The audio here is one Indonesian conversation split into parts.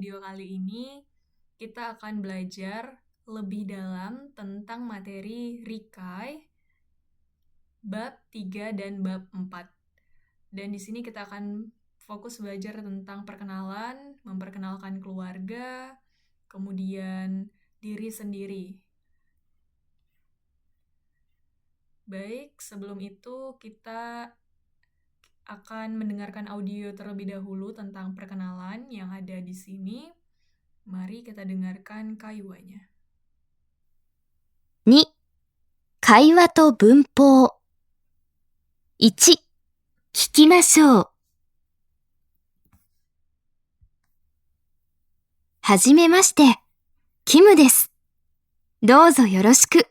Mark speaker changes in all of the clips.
Speaker 1: Video kali ini kita akan belajar lebih dalam tentang materi Rikai, bab 3 dan bab 4. Dan di sini kita akan fokus belajar tentang perkenalan, memperkenalkan keluarga, kemudian diri sendiri. Baik, sebelum itu kita akan mendengarkan audio terlebih dahulu tentang perkenalan yang ada di sini. Mari kita dengarkan kaiwanya.
Speaker 2: 2、会話と文法。1、聞きましょう。はじめまして、キムです。どうぞよろしく。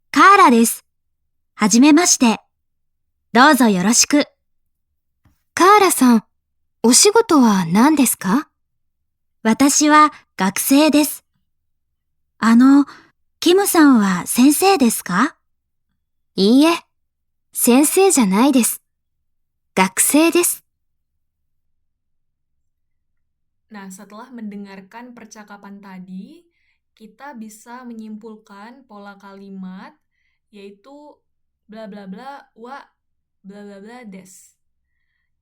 Speaker 2: カーラです。はじめまして。どうぞよろしく。カーラさん、お仕事は何ですか？私は学生です。キムさんは先生ですか？いいえ、先生じゃないです。学生です。
Speaker 1: Nah, setelah mendengarkan percakapan tadi, kita bisa menyimpulkan pola kalimat, yaitu bla bla bla wa bla bla bla des.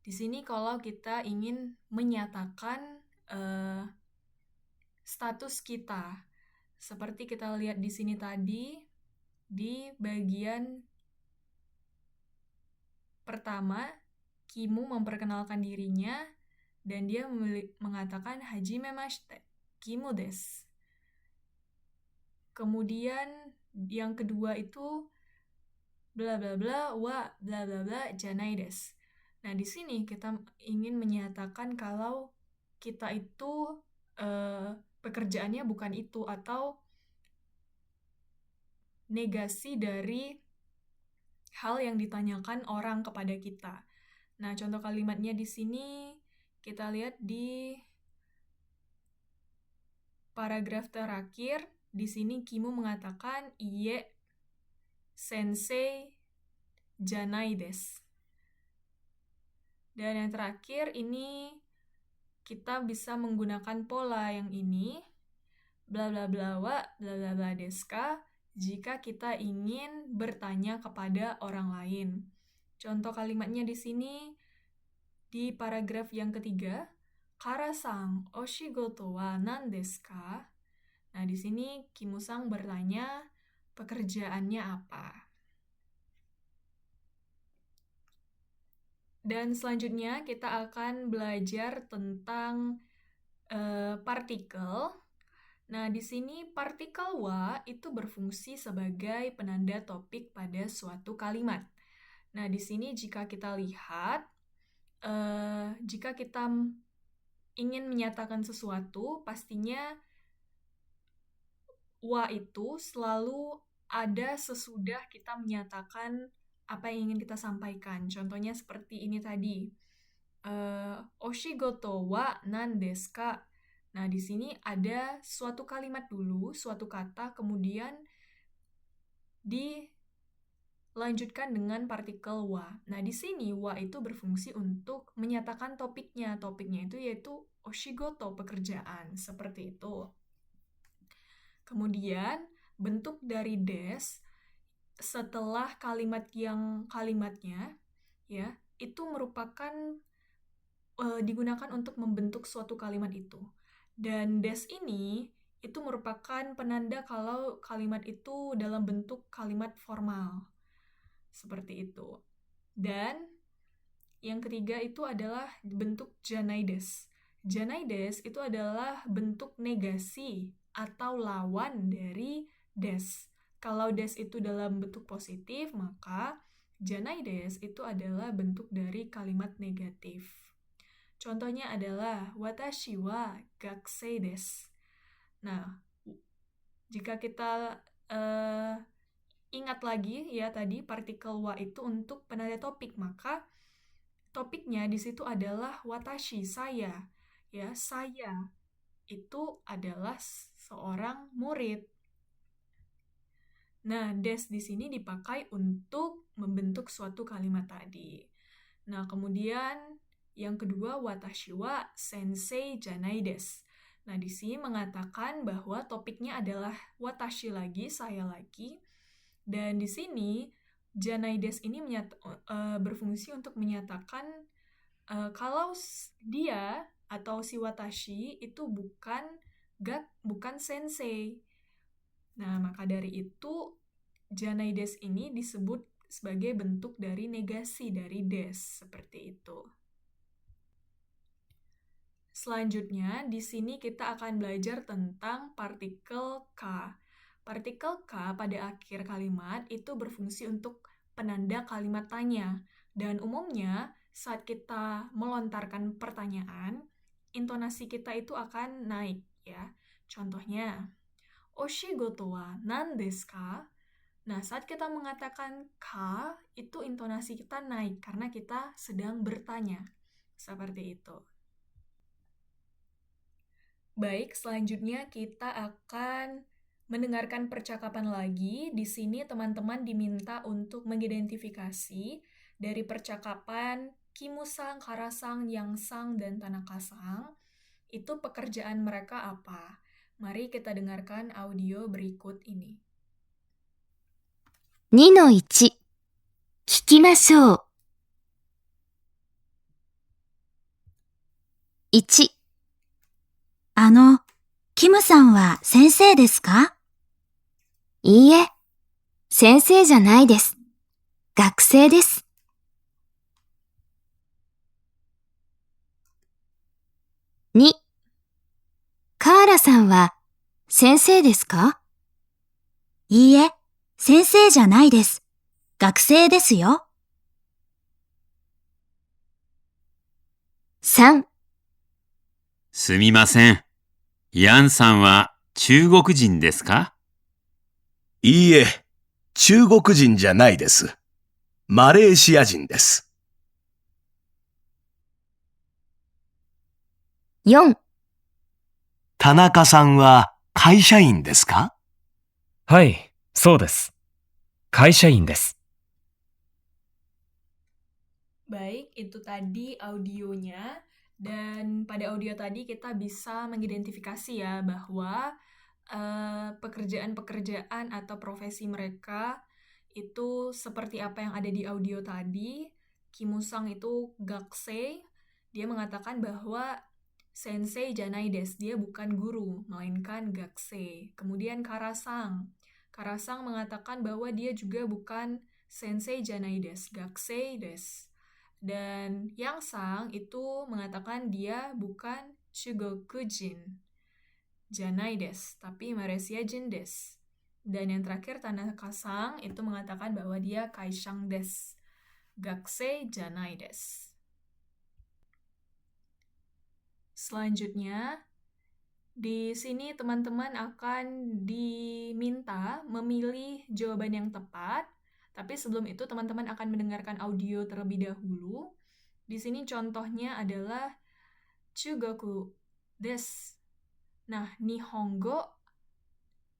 Speaker 1: Di sini kalau kita ingin menyatakan status kita, seperti kita lihat di sini tadi, di bagian pertama, Kimu memperkenalkan dirinya, dan dia mengatakan hajime mashite, Kimu desu. Kemudian yang kedua itu bla bla bla wa bla bla bla janai desu. Nah, di sini kita ingin menyatakan kalau kita itu pekerjaannya bukan itu, atau negasi dari hal yang ditanyakan orang kepada kita. Nah, contoh kalimatnya di sini kita lihat di paragraf terakhir. Di sini Kimu mengatakan iye sensei janai desu. Dan yang terakhir ini kita bisa menggunakan pola yang ini, bla bla bla wa bla bla bla desu ka, jika kita ingin bertanya kepada orang lain. Contoh kalimatnya di sini di paragraf yang ketiga, Kara-san, oshigoto wa nan desu ka? Nah, di sini Kimu-san bertanya, pekerjaannya apa? Dan selanjutnya kita akan belajar tentang partikel. Nah, di sini partikel wa itu berfungsi sebagai penanda topik pada suatu kalimat. Nah, di sini jika kita lihat, jika kita ingin menyatakan sesuatu, pastinya wa itu selalu ada sesudah kita menyatakan apa yang ingin kita sampaikan. Contohnya seperti ini tadi. Oshigoto wa nan desu ka? Nah, di sini ada suatu kalimat dulu, suatu kata, kemudian dilanjutkan dengan partikel wa. Nah, di sini wa itu berfungsi untuk menyatakan topiknya. Topiknya itu yaitu oshigoto, pekerjaan, seperti itu. Kemudian, bentuk dari des setelah kalimatnya ya, itu merupakan digunakan untuk membentuk suatu kalimat itu. Dan des ini itu merupakan penanda kalau kalimat itu dalam bentuk kalimat formal. Seperti itu. Dan yang ketiga itu adalah bentuk janaides. Janaides itu adalah bentuk negasi atau lawan dari des. Kalau des itu dalam bentuk positif, maka janaides itu adalah bentuk dari kalimat negatif. Contohnya adalah watashi wa gakusei desu. Nah, jika kita ingat lagi ya tadi partikel wa itu untuk penanda topik, maka topiknya di situ adalah watashi, saya. Ya, saya itu adalah seorang murid. Nah, des di sini dipakai untuk membentuk suatu kalimat tadi. Nah, kemudian Yang kedua, watashi wa sensei janai desu. Nah, di sini mengatakan bahwa topiknya adalah watashi lagi, saya lagi. Dan di sini janai desu ini berfungsi untuk menyatakan kalau dia atau si watashi itu bukan sensei. Nah, maka dari itu janai desu ini disebut sebagai bentuk dari negasi dari desu, seperti itu. Selanjutnya, di sini kita akan belajar tentang partikel ka. Partikel ka pada akhir kalimat itu berfungsi untuk penanda kalimat tanya. Dan umumnya, saat kita melontarkan pertanyaan, intonasi kita itu akan naik, ya. Contohnya, oshigoto wa nan desu ka? Nah, saat kita mengatakan ka, itu intonasi kita naik karena kita sedang bertanya. Seperti itu. Baik, selanjutnya kita akan mendengarkan percakapan lagi. Di sini teman-teman diminta untuk mengidentifikasi dari percakapan Kimusang, Karasang, Yangsang, dan Tanaka-sang. Itu pekerjaan mereka apa? Mari kita dengarkan audio berikut ini.
Speaker 2: 2-1、聞きましょう。1、キムさんは先生ですか？いいえ、先生じゃないです。学生です。2、カーラさんは先生ですか？いいえ、先生じゃないです。学生ですよ。3、
Speaker 3: すみません。ヤンさんは中国人ですか？
Speaker 4: いいえ、中国人じゃないです。マレーシア人です。
Speaker 2: 4、
Speaker 4: 田中さんは会社員ですか？
Speaker 5: はい、そうです。会社員です。
Speaker 1: Baik, itu tadi audionya. Dan pada audio tadi kita bisa mengidentifikasi ya bahwa pekerjaan-pekerjaan atau profesi mereka itu seperti apa yang ada di audio tadi. Kimusang itu gakusei, dia mengatakan bahwa sensei janai desu, dia bukan guru, melainkan gakusei. Kemudian Karasang mengatakan bahwa dia juga bukan sensei janai desu, gakusei desu. Dan Yangsang itu mengatakan dia bukan Shugokujin janai desu, tapi Malaysiajin desu. Dan yang terakhir Tanaka-sang itu mengatakan bahwa dia Kaishang desu, gakusei janai desu. Selanjutnya, di sini teman-teman akan diminta memilih jawaban yang tepat. Tapi sebelum itu teman-teman akan mendengarkan audio terlebih dahulu. Di sini contohnya adalah Chugoku desu. Nah, Nihongo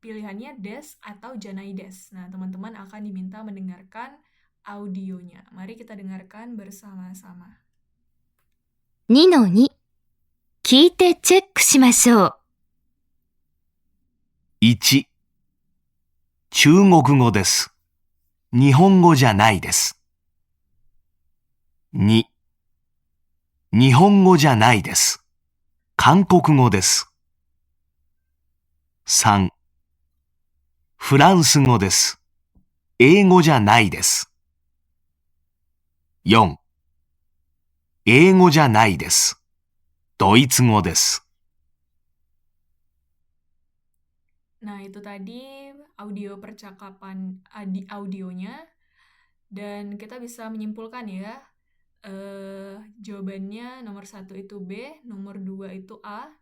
Speaker 1: pilihannya desu atau janai desu. Nah, teman-teman akan diminta mendengarkan audionya. Mari kita dengarkan bersama-sama.
Speaker 2: 2-2、聞いてチェックしましょう。
Speaker 4: 1、中国語です。日本語じゃないです。2、日本語じゃないです。韓国語です。3、フランス語です。英語じゃないです。4、英語じゃないです。ドイツ語です。
Speaker 1: Nah, itu tadi audio percakapan audionya. Dan kita bisa menyimpulkan ya, jawabannya nomor 1 itu B, nomor 2 itu A.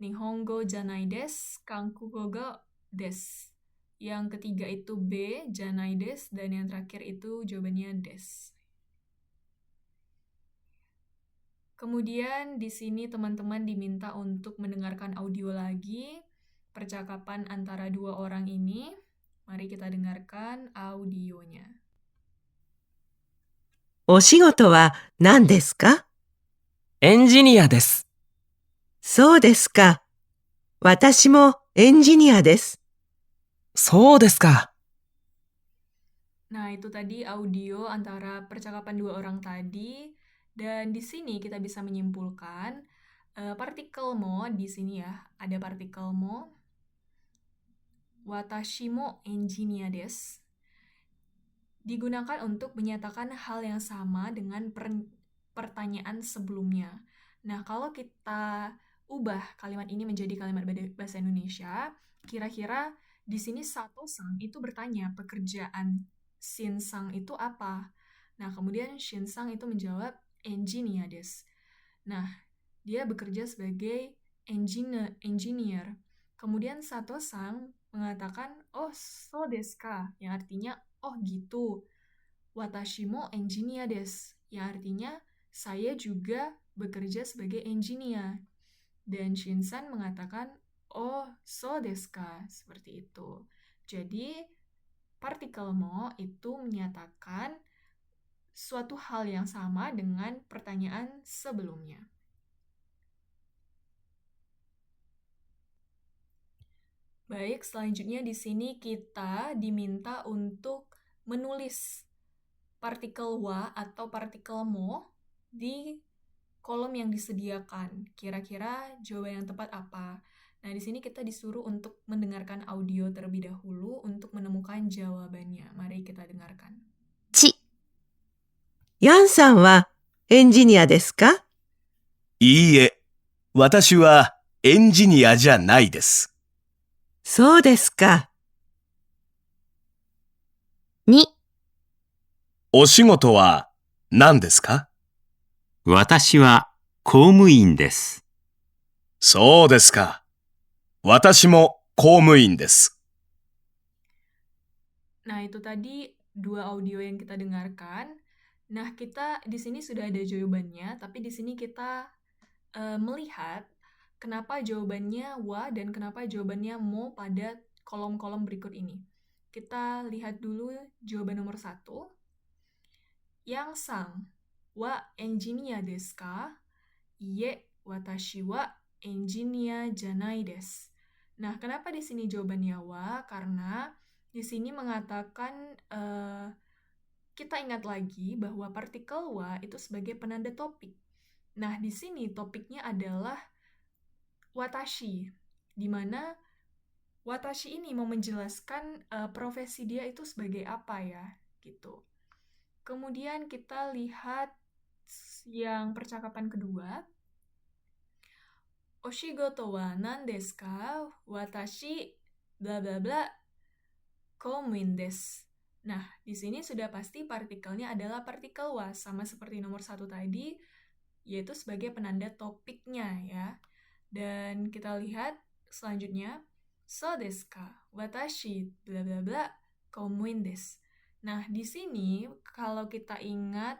Speaker 1: Nihongo janai desu, Kankugo ga desu. Yang ketiga itu B, janai desu, dan yang terakhir itu jawabannya desu. Kemudian di sini teman-teman diminta untuk mendengarkan audio lagi percakapan antara dua orang ini. Mari kita dengarkan audionya.
Speaker 6: お仕事は何ですか？
Speaker 5: エンジニアです。
Speaker 6: そうですか。私もエンジニアです。
Speaker 5: そうですか。
Speaker 1: Nah, itu tadi audio antara percakapan dua orang tadi, dan di sini kita bisa menyimpulkan partikel mo di sini ya, ada partikel mo, watashi mo enjinya desu, digunakan untuk menyatakan hal yang sama dengan pertanyaan sebelumnya. Nah, kalau kita ubah kalimat ini menjadi kalimat bahasa Indonesia, kira-kira di sini Sato-san itu bertanya pekerjaan Shin-sang itu apa? Nah, kemudian Shin-sang itu menjawab engineer desu. Nah, dia bekerja sebagai engineer. Kemudian Sato-san mengatakan, oh, so desu ka, yang artinya, oh gitu. Watashi mo engineer desu, yang artinya, saya juga bekerja sebagai engineer. Dan Shin-san mengatakan, oh, so desu ka, seperti itu. Jadi, partikel mo itu menyatakan suatu hal yang sama dengan pertanyaan sebelumnya. Baik, selanjutnya di sini kita diminta untuk menulis partikel wa atau partikel mo di kolom yang disediakan. Kira-kira jawaban yang tepat apa? Nah, di sini kita disuruh untuk mendengarkan audio terlebih dahulu untuk menemukan jawabannya. Mari kita dengarkan.
Speaker 2: ち、
Speaker 6: ヤンさんはエンジニアですか？
Speaker 4: いいえ、私はエンジニアじゃないです。
Speaker 6: そうですか。
Speaker 2: に、
Speaker 4: お仕事は何ですか？
Speaker 3: 私は公務員です。
Speaker 4: そうですか。私も公務員です。
Speaker 1: Nah, itu tadi dua audio yang kita dengarkan. Nah, kita di sini sudah ada jawabannya, tapi di sini kita melihat kenapa jawabannya wa dan kenapa jawabannya mo pada kolom-kolom berikut ini. Kita lihat dulu jawaban nomor 1. Yang sang wa engineer desu ka? Iye, watashi wa engineer janai desu. Nah, kenapa di sini jawabannya wa? Karena di sini mengatakan kita ingat lagi bahwa partikel wa itu sebagai penanda topik. Nah, di sini topiknya adalah watashi, di mana watashi ini mau menjelaskan profesi dia itu sebagai apa ya, gitu. Kemudian kita lihat yang percakapan kedua. Oshigoto wa nan desu ka? Watashi bla bla bla koumin desu. Nah, di sini sudah pasti partikelnya adalah partikel wa, sama seperti nomor 1 tadi, yaitu sebagai penanda topiknya ya. Dan kita lihat selanjutnya, so desu ka? Watashi bla bla bla koumin desu. Nah, di sini kalau kita ingat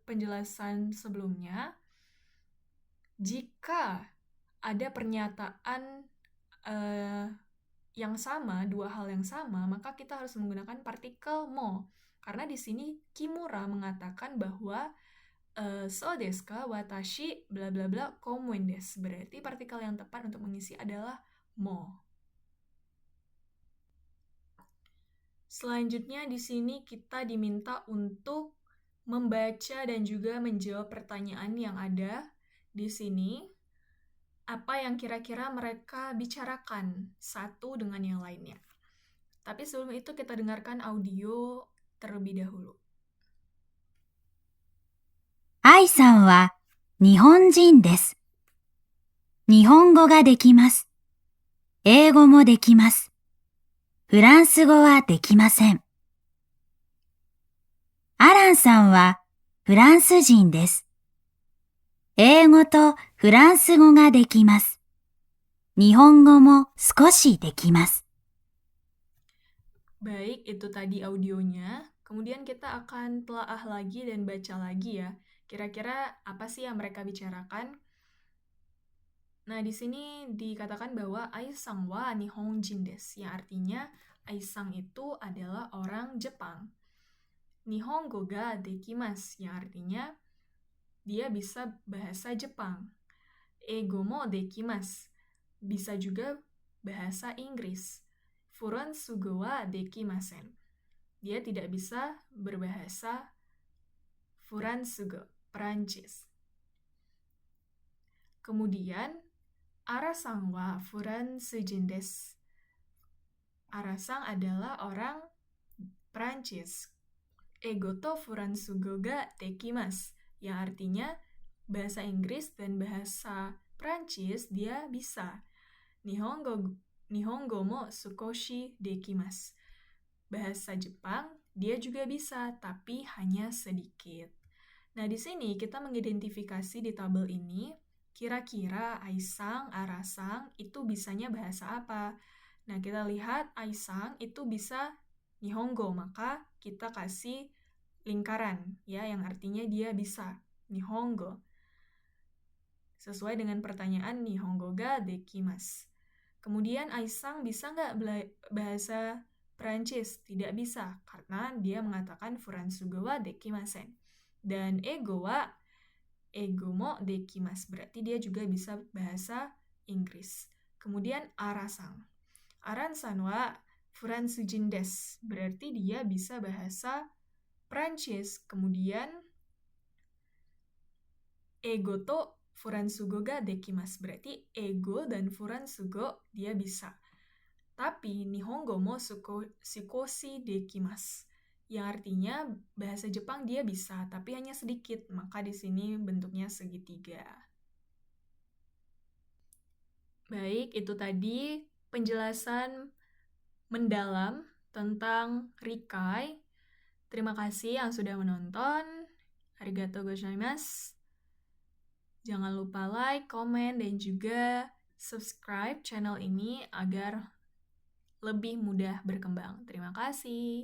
Speaker 1: penjelasan sebelumnya, jika ada pernyataan yang sama, dua hal yang sama, maka kita harus menggunakan partikel mo. Karena di sini Kimura mengatakan bahwa so desu ka watashi bla bla bla koumuen desu. Berarti partikel yang tepat untuk mengisi adalah mo. Selanjutnya di sini kita diminta untuk membaca dan juga menjawab pertanyaan yang ada di sini. Apa yang kira-kira mereka bicarakan satu dengan yang lainnya. Tapi sebelum itu kita dengarkan audio terlebih dahulu.
Speaker 2: 愛さんは日本人です。日本語ができます。英語もできます。フランス語はできません。アランさんはフランス人です。英語とフランス語ができます。日本語も少しできます。
Speaker 1: Baik, itu tadi audionya. Kemudian kita akan telaah lagi dan baca lagi ya. Kira-kira apa sih yang mereka bicarakan? Nah, di sini dikatakan bahwa Aisang wa Nihonjin desu, yang artinya Aisang itu adalah orang Jepang. Nihongo ga dekimasu, yang artinya dia bisa bahasa Jepang. Eigo mo dekimasu. Bisa juga bahasa Inggris. Furansugo wa dekimasen. Dia tidak bisa berbahasa Furansugo, Perancis. Kemudian, Arasang wa Furansujin desu. Arasang adalah orang Perancis. Eigo to Furansugo ga dekimasu. Yang artinya bahasa Inggris dan bahasa Perancis dia bisa. Nihongo mo sukoshi dekimasu. Bahasa Jepang dia juga bisa, tapi hanya sedikit. Nah, di sini kita mengidentifikasi di tabel ini, kira-kira Aisang, Arasang itu bisanya bahasa apa? Nah, kita lihat Aisang itu bisa Nihongo, maka kita kasih lingkaran, ya, yang artinya dia bisa Nihongo. Sesuai dengan pertanyaan Nihongo ga dekimasu. Kemudian Aisang bisa nggak bahasa Perancis? Tidak bisa, karena dia mengatakan Furansugo wa dekimasen. Dan Eigo mo dekimasu, berarti dia juga bisa bahasa Inggris. Kemudian Arasang. Arasang wa Furansujin desu, berarti dia bisa bahasa Perancis. Kemudian Eigo to Furansugo ga dekimasu, berarti Eigo dan Furansugo dia bisa. Tapi Nihongo mo sukoshi dekimasu, yang artinya bahasa Jepang dia bisa, tapi hanya sedikit, maka di sini bentuknya segitiga. Baik, itu tadi penjelasan mendalam tentang Rikai. Terima kasih yang sudah menonton. Arigatou gozaimasu. Jangan lupa like, komen, dan juga subscribe channel ini agar lebih mudah berkembang. Terima kasih.